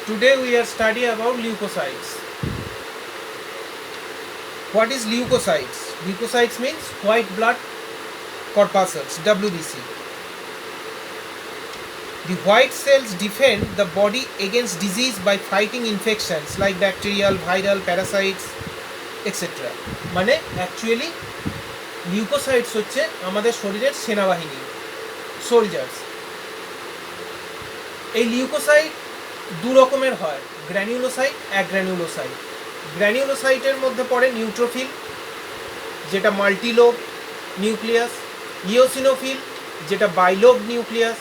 Today we are studying about leukocytes. What is leukocytes? Leukocytes means white blood corpuscles, WBC. The white cells defend the body against disease by fighting infections like bacterial, viral, parasites, etc. মানে actually leucocytes হচ্ছে আমাদের শরীরের সেনাবাহিনী, soldiers. এই leucocyte দু রকমের হয়, গ্র্যানিউলোসাইট, অ্যাগ্র্যানিউলোসাইট। গ্র্যানিউলোসাইটের মধ্যে পড়ে নিউট্রোফিল, যেটা মাল্টিলোব নিউক্লিয়াস, ইওসিনোফিল, যেটা বাইলোব নিউক্লিয়াস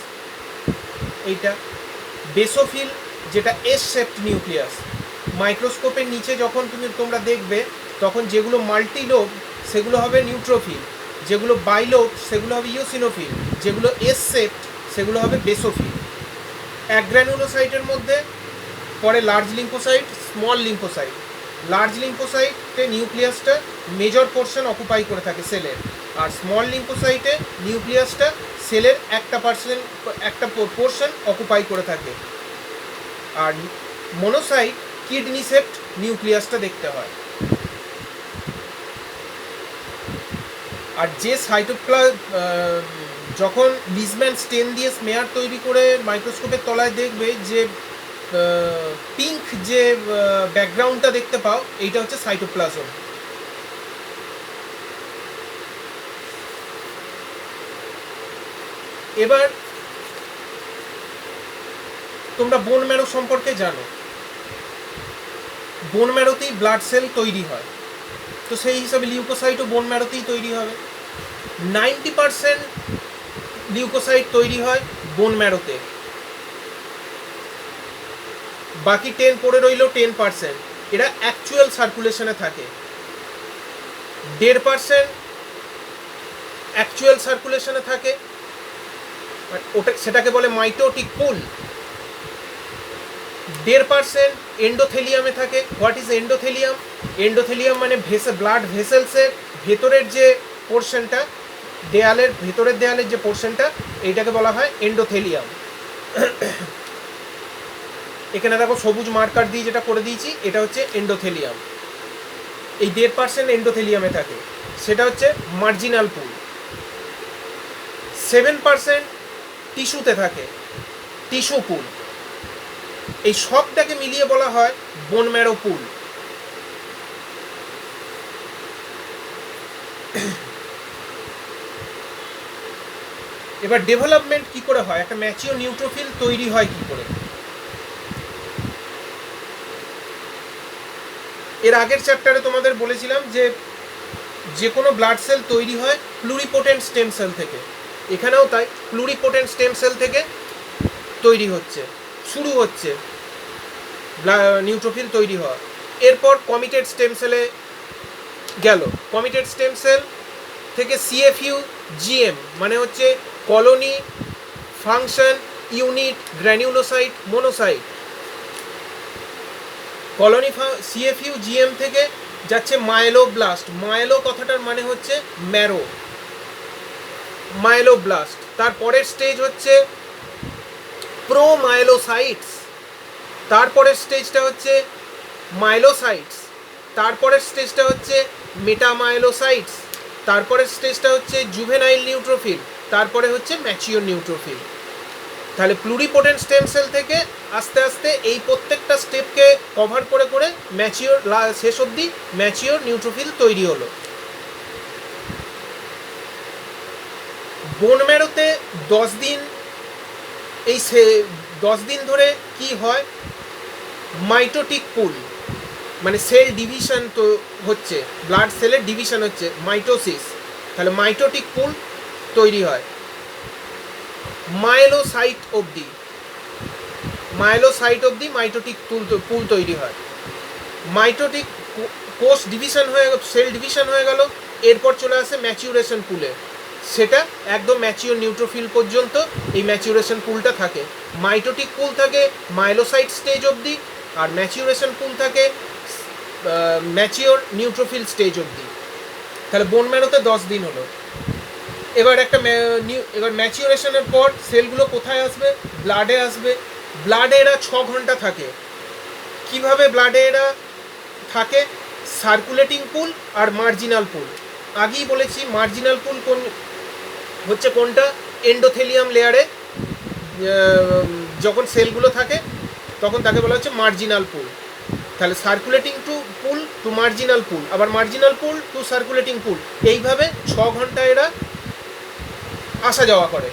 এইটা, বেসোফিল, যেটা এস শেপড নিউক্লিয়াস। মাইক্রোস্কোপের নিচে যখন তোমরা দেখবে তখন যেগুলো মাল্টিলোব সেগুলো হবে নিউট্রোফিল, যেগুলো বাইলোব সেগুলো হবে ইওসিনোফিল, যেগুলো এস শেপড সেগুলো হবে বেসোফিল। অ্যাগ্র্যানুলোসাইটের মধ্যে পরে large lymphocyte, small lymphocyte. Large লিম্ফোসাইটে নিউক্লিয়াসটা মেজর পোর্শন অকুপাই করে থাকে সেলের, আর স্মল লিম্ফোসাইটে নিউক্লিয়াসটা সেলের একটা পোর্শন অকুপাই করে থাকে। আর মনোসাইট কিডনি শেপড নিউক্লিয়াসটা দেখতে হয়। আর যে যখন লিজম্যান স্টেন দিয়ে স্মেয়ার তৈরি করে মাইক্রোস্কোপের তলায় দেখবে যে পিঙ্ক যে ব্যাকগ্রাউন্ডটা দেখতে পাও, এইটা হচ্ছে সাইটোপ্লাজম। এবার তোমরা বোন ম্যারো সম্পর্কে জানো, বোন ম্যারোতেই ব্লাড সেল তৈরি হয়, তো সেই হিসাবে লিউকোসাইটও বোন ম্যারোতেই তৈরি হবে। 90% লিউকোসাইট তৈরি হয় বোন ম্যারোতে, বাকি 10 পড়ে রইল 10%। এরা অ্যাকচুয়াল সার্কুলেশনে থাকে। 1.5% অ্যাকচুয়াল সার্কুলেশনে থাকে, সেটাকে বলে মাইটোটিক পুল। 1.5% এন্ডোথেলিয়ামে থাকে। What is endothelium? এন্ডোথেলিয়াম মানে ব্লাড ভেসেলসের ভেতরের যে পোর্শনটা, ভেতরের দেয়ালের যে পোর্শনটা, এইটাকে বলা হয় এন্ডোথেলিয়াম। এখানে দেখো সবুজ মার্কার দিয়ে যেটা করে দিয়েছি, এটা হচ্ছে এন্ডোথেলিয়াম। এই 1.5% এন্ডোথেলিয়ামে থাকে, সেটা হচ্ছে মার্জিনাল পুল। 7% টিস্যুতে থাকে, টিস্যু পুল। এই সবটাকে মিলিয়ে বলা হয় বোন ম্যারো পুল। এবার ডেভেলপমেন্ট কি করে হয়, একটা ম্যাচিওর নিউট্রোফিল তৈরি হয় কি করে? এর আগের চ্যাপ্টারে তোমাদের বলেছিলাম যে কোনো ব্লাড সেল তৈরি হয় প্লুরিপোটেন্ট স্টেম সেল থেকে। এখানেও তাই, প্লুরিপোটেন্ট স্টেম সেল থেকে তৈরি হচ্ছে, শুরু হচ্ছে নিউট্রোফিল তৈরি হওয়া। এরপর কমিটেড স্টেম সেলে গেল, কমিটেড স্টেম সেল থেকে সিএফইউ জিএম মানে হচ্ছে colony, function, unit, granulocyte, monocyte. Colony CFU GM থেকে যাচ্ছে মাইলোব্লাস্ট। মাইলো কথাটার মানে হচ্ছে ম্যারো, মাইলোব্লাস্ট। তারপরের স্টেজ হচ্ছে প্রোমাইলোসাইটস, তারপরের স্টেজটা হচ্ছে মাইলোসাইটস, তারপরের স্টেজটা হচ্ছে মেটামাইলোসাইটস, তারপরের স্টেজটা হচ্ছে জুভেনাইল নিউট্রোফিল, তারপরে হচ্ছে ম্যাচিওর নিউট্রোফিল। তাহলে প্লুরিপোটেন্ট স্টেম সেল থেকে আস্তে আস্তে এই প্রত্যেকটা স্টেপকে কভার করে করে ম্যাচিওর শেষ অবধি ম্যাচিওর নিউট্রোফিল তৈরি হলো। বোন ম্যারোতে 10 দিন, এই 10 দিন ধরে কি হয়, মাইটোটিক পুল মানে সেল ডিভিশন তো হচ্ছে, ব্লাড সেলের ডিভিশন হচ্ছে মাইটোসিস। তাহলে মাইটোটিক পুল তৈরি হয় মাইলোসাইট অবধি, মাইটোটিক পুল তৈরি হয়। মাইটোটিক কোষ ডিভিশন হয়ে সেল ডিভিশন হয়ে গেল, এরপর চলে আসে ম্যাচিউরেশন পুলে। সেটা একদম ম্যাচিওর নিউট্রোফিল পর্যন্ত এই ম্যাচিউরেশন পুলটা থাকে। মাইটোটিক পুল থাকে মাইলোসাইট স্টেজ অবধি, আর ম্যাচিউরেশন পুল থাকে ম্যাচিওর নিউট্রোফিল স্টেজ অবধি। তাহলে বোন ম্যারোতে 10 দিন হলো। এবার ম্যাচিউরেশনের পর সেলগুলো কোথায় আসবে? ব্লাডে আসবে। ব্লাডে এরা 6 ঘন্টা থাকে। কিভাবে ব্লাডে এরা থাকে, সার্কুলেটিং পুল আর মার্জিনাল পুল। আগেই বলেছি মার্জিনাল পুল কোন হচ্ছে কোনটা, এন্ডোথেলিয়াম লেয়ারে যখন সেলগুলো থাকে তখন তাকে বলা হচ্ছে মার্জিনাল পুল। তাহলে circulating to pool to marginal pool, আবার marginal pool to circulating pool, এইভাবে 6 ঘন্টা এরা আসা যাওয়া করে।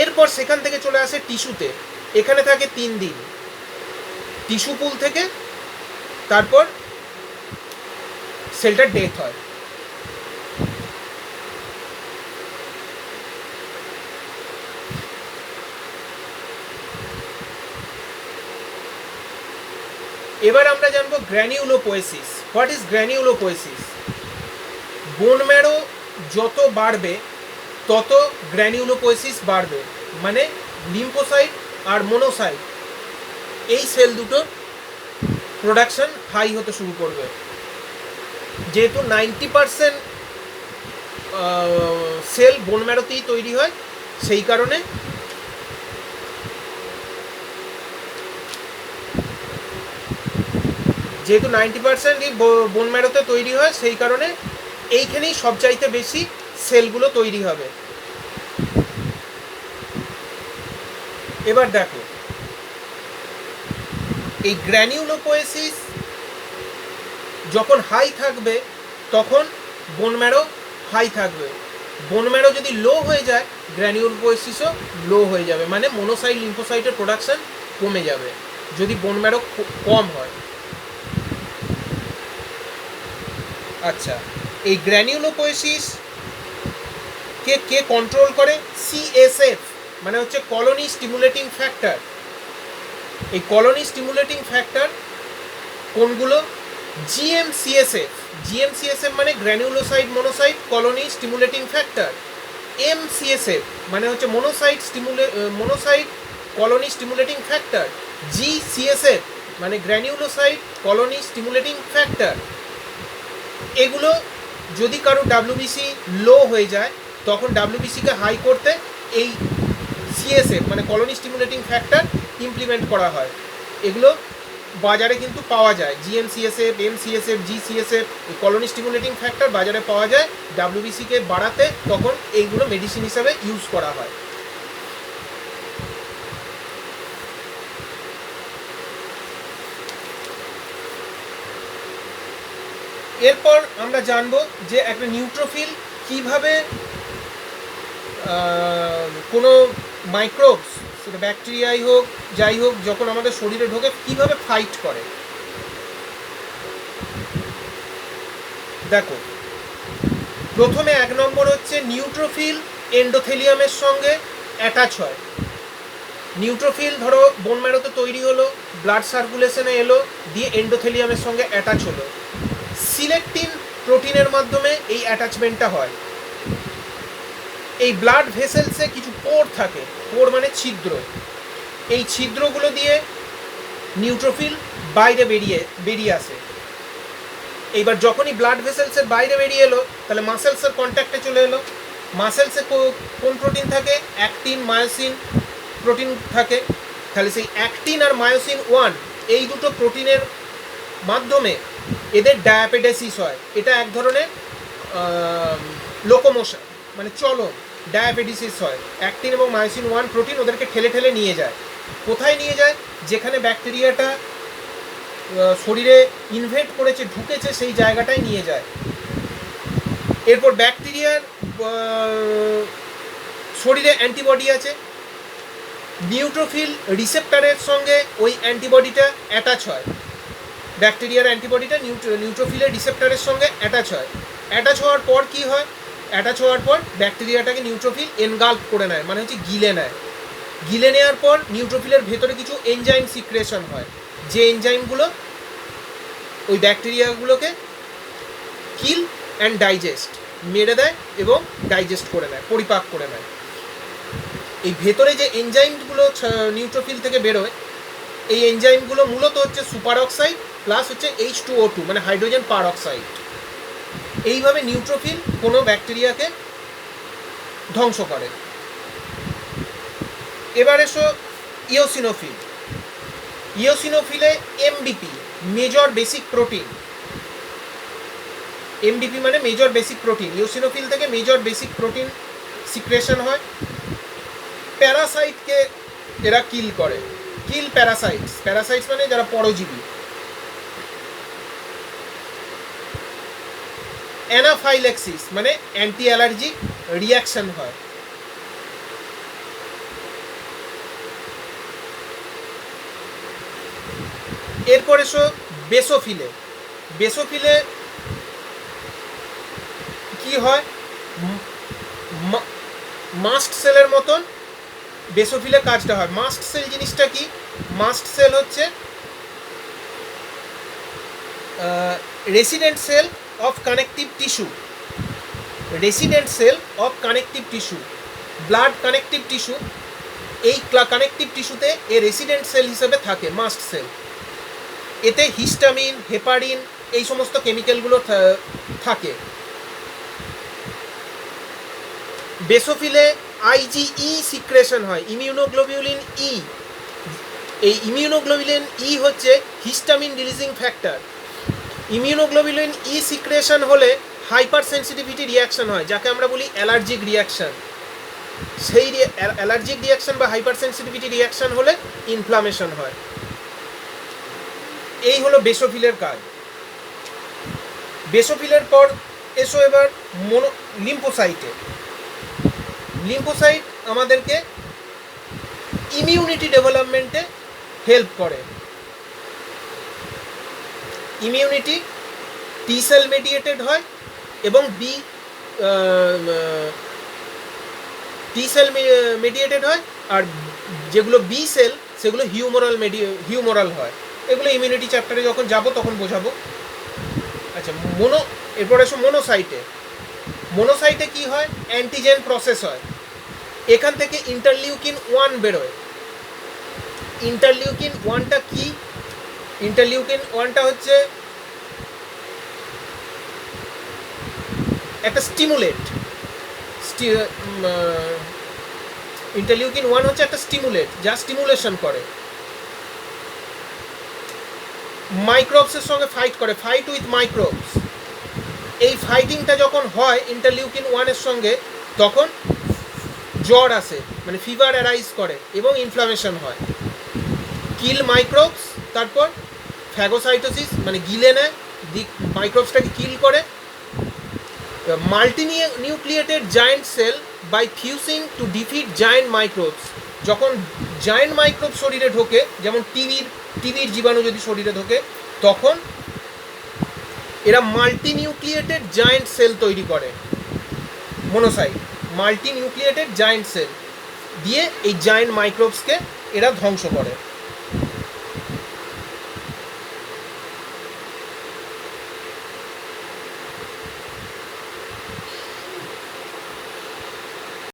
এরপর সেখান থেকে চলে আসে টিস্যুতে, এখানে থাকে 3 দিন। টিস্যু পুল থেকে তারপর সেলটার ডেথ হয়। এবার আমরা জানবো গ্র্যানিউলোপোয়েসিস। What is গ্র্যানিউলোপোয়েসিস? বোন ম্যারো যত বাড়বে তত গ্র্যানিউলোপোয়েসিস বাড়বে, মানে লিম্ফোসাইট আর মোনোসাইট এই সেল দুটো প্রোডাকশন হাই হতে শুরু করবে। যেহেতু 90% সেল বোন ম্যারোতেই তৈরি হয়, সেই কারণে যেহেতু 90%ই বোন ম্যারোতে তৈরি হয়, সেই কারণে এইখানেই সবচাইতে বেশি সেলগুলো তৈরি হবে। এবার দেখো, এই গ্র্যানিউলোপোয়েসিস যখন হাই থাকবে তখন বোন ম্যারো হাই থাকবে। বোন ম্যারো যদি লো হয়ে যায়, গ্র্যানিউলোপোয়েসিসও লো হয়ে যাবে, মানে মোনোসাইট লিম্ফোসাইটের প্রোডাকশন কমে যাবে যদি বোন ম্যারো কম হয়। আচ্ছা, এই গ্র্যানিউলোপোয়েসিস কে কন্ট্রোল করে? সিএসএফ, মানে হচ্ছে কলোনি স্টিমুলেটিং ফ্যাক্টর। এই কলোনি স্টিমুলেটিং ফ্যাক্টর কোনগুলো? জিএমসিএসএফ। জিএমসিএসএফ মানে গ্র্যানিউলোসাইট মোনোসাইট কলোনি স্টিমুলেটিং ফ্যাক্টর। এমসিএসএফ মানে হচ্ছে মোনোসাইট কলোনি স্টিমুলেটিং ফ্যাক্টর। জিসিএসএফ মানে গ্র্যানিউলোসাইট কলোনি স্টিমুলেটিং ফ্যাক্টর। এগুলো যদি কারো ডাব্লিউবিসি লো হয়ে যায়, তখন ডাব্লিউবিসিকে হাই করতে এই সিএসএফ মানে কলোনি স্টিমুলেটিং ফ্যাক্টর ইমপ্লিমেন্ট করা হয়। এগুলো বাজারে কিন্তু পাওয়া যায়, জিএমসিএসএফ, এমসিএসএফ, জিসিএসএফ, এই কলোনি স্টিমুলেটিং ফ্যাক্টর বাজারে পাওয়া যায়। ডাব্লিউবিসিকে বাড়াতে তখন এইগুলো মেডিসিন হিসাবে ইউজ করা হয়। এরপর আমরা জানবো যে একটা নিউট্রোফিল কিভাবে কোনো মাইক্রোবস, সেটা ব্যাকটেরিয়াই হোক যাই হোক, যখন আমাদের শরীরে ঢোকে কিভাবে ফাইট করে। দেখো, প্রথমে 1 নম্বর হচ্ছে নিউট্রোফিল এন্ডোথেলিয়ামের সঙ্গে অ্যাটাচ হয়। নিউট্রোফিল ধরো বোন ম্যারোতে তৈরি হলো, ব্লাড সার্কুলেশনে এলো, দিয়ে এন্ডোথেলিয়ামের সঙ্গে অ্যাটাচ হলো। সিলেক্টিন প্রোটিনের মাধ্যমে এই অ্যাটাচমেন্টটা হয়। এই ব্লাড ভেসেলসে কিছু পোর থাকে, পোর মানে ছিদ্র। এই ছিদ্রগুলো দিয়ে নিউট্রোফিল বাইরে বেরিয়ে আসে। এইবার যখনই ব্লাড ভেসেলসের বাইরে বেরিয়ে এলো, তাহলে মাসেলসের কন্ট্যাক্টে চলে এলো। মাসেলসে কোন প্রোটিন থাকে? অ্যাক্টিন, মায়োসিন প্রোটিন থাকে। তাহলে সেই অ্যাক্টিন আর মায়োসিন 1 এই দুটো প্রোটিনের মাধ্যমে এদের ডায়াপেডেসিস হয়। এটা এক ধরনের লোকোমোশন, মানে চলন, ডায়াবেটিসিস হয়। অ্যাক্টিন এবং মায়োসিন 1 প্রোটিন ওদেরকে ঠেলে ঠেলে নিয়ে যায়। কোথায় নিয়ে যায়? যেখানে ব্যাকটেরিয়াটা শরীরে ইনভেড করেছে, ঢুকেছে, সেই জায়গাটায় নিয়ে যায়। এরপর ব্যাকটেরিয়ার শরীরে অ্যান্টিবডি আছে, নিউট্রোফিল রিসেপ্টরের সঙ্গে ওই অ্যান্টিবডিটা অ্যাটাচ হয়। ব্যাকটেরিয়ার অ্যান্টিবডিটা নিউট্রোফিলের রিসেপ্টরের সঙ্গে অ্যাটাচ হয়। অ্যাটাচ হওয়ার পর কি হয়? অ্যাটাচ হওয়ার পর ব্যাকটেরিয়াটাকে নিউট্রোফিল এনগাল্প করে নেয়, মানে হচ্ছে গিলে নেয়। গিলে নেওয়ার পর নিউট্রোফিলের ভেতরে কিছু এনজাইম সিক্রেশন হয়, যে এনজাইমগুলো ওই ব্যাকটেরিয়াগুলোকে কিল অ্যান্ড ডাইজেস্ট, মেরে দেয় এবং ডাইজেস্ট করে নেয়, পরিপাক করে নেয়। এই ভেতরে যে এনজাইমগুলো নিউট্রোফিল থেকে বেরোয়, এই এনজাইমগুলো মূলত হচ্ছে সুপার অক্সাইড প্লাস হচ্ছে H2O2 মানে হাইড্রোজেন পার অক্সাইড। এইভাবে নিউট্রোফিল কোনো ব্যাকটেরিয়াকে ধ্বংস করে। এবার এসো ইওসিনোফিল। ইওসিনোফিলে MBP, major basic protein, MBP মানে মেজর বেসিক প্রোটিন, ইওসিনোফিল থেকে মেজর বেসিক প্রোটিন সিক্রেশন হয়। প্যারাসাইটকে এরা কিল করে, কিল প্যারাসাইটস, প্যারাসাইটস মানে যারা পরজীবী। অ্যানাফাইল্যাক্সিস মানে অ্যান্টি অ্যালার্জিক রিয়াকশন হয়। এরপর এসো বেসোফিলে। বেসোফিলে কি হয়, মাস্ট সেলের মতন বেসোফিলে কাজটা হয়। মাস্ট সেল জিনিসটা কি, মাস্ট সেল হচ্ছে resident cell of connective tissue, resident cell of connective tissue, blood connective tissue, এই কানেকটিভ টিস্যুতে এ রেসিডেন্ট সেল হিসেবে থাকে মাস্ট সেল। এতে হিস্টামিন, হেপারিন এই সমস্ত কেমিক্যালগুলো থাকে। বেসোফিলে আইজিই সিক্রেশন হয়, ইমিউনোগ্লোবিউলিন ই। এই ইমিউনোগ্লোবিউলিন ই হচ্ছে histamine releasing factor. Immunoglobulin E secretion হলে হাইপার সেন্সিটিভিটি রিয়াকশন হয়, যাকে আমরা বলি অ্যালার্জিক রিয়াকশন। সেই অ্যালার্জিক রিয়াকশন বা হাইপার সেন্সিটিভিটি রিয়াকশন হলে ইনফ্লামেশন হয়। এই হলো বেসোফিলের কাজ। বেসোফিলের পর এসো এবার লিম্ফোসাইটে। লিম্ফোসাইট আমাদেরকে ইমিউনিটি ডেভেলপমেন্টে হেল্প করে। ইমিউনিটি টি সেল মেডিয়েটেড হয় এবং টি সেল মেডিয়েটেড হয়, আর যেগুলো বি সেল সেগুলো হিউমোরাল হয়। এগুলো ইমিউনিটি চ্যাপ্টারে যখন যাব তখন বোঝাবো। আচ্ছা, এরপর এসো মোনোসাইটে। মোনোসাইটে কি হয়, অ্যান্টিজেন প্রসেস হয়। এখান থেকে ইন্টারলিউকিন 1 বেরোয়। ইন্টারলিউকিন 1টা কি, ইন্টারলিউকিন 1টা হচ্ছে একটা স্টিমুলেট। ইন্টারলিউকিন 1 হচ্ছে একটা স্টিমুলেট যা স্টিমুলেশন করে, মাইক্রোবসের সঙ্গে ফাইট করে, ফাইট উইথ মাইক্রোবস। এই ফাইটিংটা যখন হয় ইন্টারলিউকিন 1-এর সঙ্গে, তখন জ্বর আসে, মানে ফিভার অ্যারাইজ করে এবং ইনফ্লামেশন হয়। কিল মাইক্রোবস, তারপর ফ্যাগোসাইটোসিস মানে গিলে নেয়, মাইক্রোবসটাকে কিল করে। Multinucleated giant cell by fusing to defeat giant microbes. যখন জায়েন্ট মাইক্রোব শরীরে ঢোকে, যেমন টিবির জীবাণু যদি শরীরে ঢোকে, তখন এরা মাল্টি নিউক্লিয়েটেড জায়েন্ট সেল তৈরি করে। Monocyte multinucleated giant cell দিয়ে এই জায়েন্ট মাইক্রোবসকে এরা ধ্বংস করে।